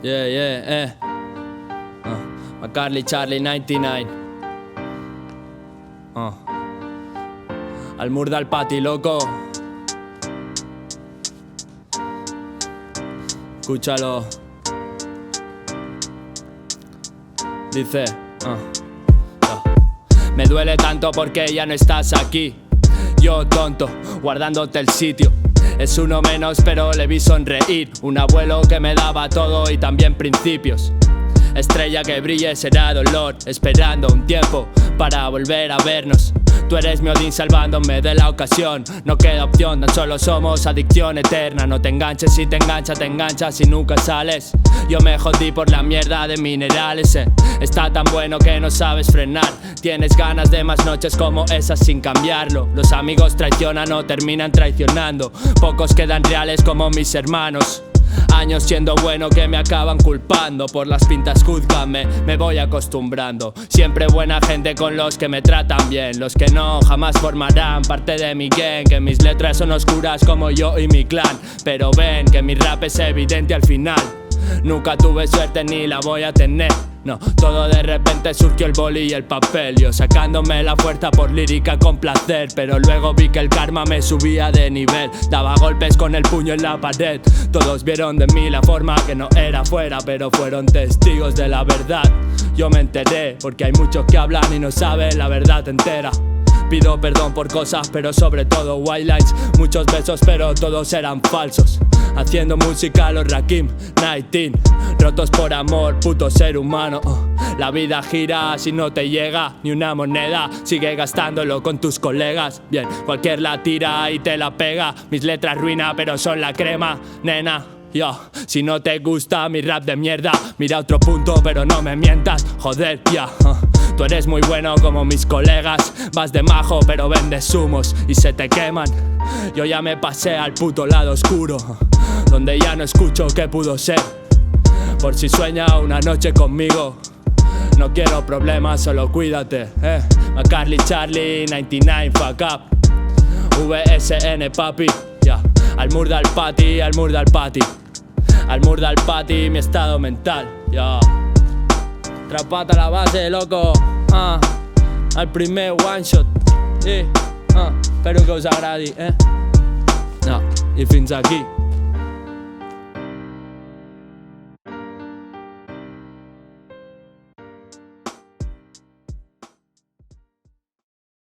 Yeah, yeah, McCartney, Charlie, 99. Al Murda al Pati, loco. Escúchalo. Dice, Me duele tanto porque ya no estás aquí. Yo tonto, guardándote el sitio. Es uno menos pero le vi sonreír. Un abuelo que me daba todo y también principios. Estrella que brille será dolor, esperando un tiempo para volver a vernos. Tú eres mi Odín salvándome de la ocasión. No queda opción, tan solo somos adicción eterna. No te enganches, si te enganchas y nunca sales. Yo me jodí por la mierda de minerales, Está tan bueno que no sabes frenar. Tienes ganas de más noches como esas sin cambiarlo. Los amigos traicionan o terminan traicionando. Pocos quedan reales como mis hermanos. Años siendo bueno que me acaban culpando. Por las pintas júzgame, me voy acostumbrando. Siempre buena gente con los que me tratan bien. Los que no jamás formarán parte de mi gang. Que mis letras son oscuras como yo y mi clan. Pero ven que mi rap es evidente al final. Nunca tuve suerte ni la voy a tener. No, todo de repente surgió el boli y el papel. Yo sacándome la fuerza por lírica con placer. Pero luego vi que el karma me subía de nivel. Daba golpes con el puño en la pared. Todos vieron de mí la forma que no era fuera, pero fueron testigos de la verdad. Yo me enteré porque hay muchos que hablan y no saben la verdad entera. Pido perdón por cosas, pero sobre todo white lines. Muchos besos, pero todos eran falsos. Haciendo música los Rakim, 19. Rotos por amor, puto ser humano. La vida gira si no te llega ni una moneda. Sigue gastándolo con tus colegas. Bien, cualquier la tira y te la pega. Mis letras ruina, pero son la crema, nena. Yo, si no te gusta mi rap de mierda, mira otro punto, pero no me mientas. Joder, ya. Tú eres muy bueno como mis colegas. Vas de majo pero vendes humos y se te queman. Yo ya me pasé al puto lado oscuro, donde ya no escucho qué pudo ser. Por si sueña una noche conmigo. No quiero problemas, solo cuídate, McCartney, Charlie, 99, fuck up. VSN, papi, yeah. Al Murda al Pati, al Murda al Pati. Al Murda al Pati, mi estado mental, yeah. Trapata a la base, loco. Al primer one shot. Espero que us agradi, No, i fins aquí.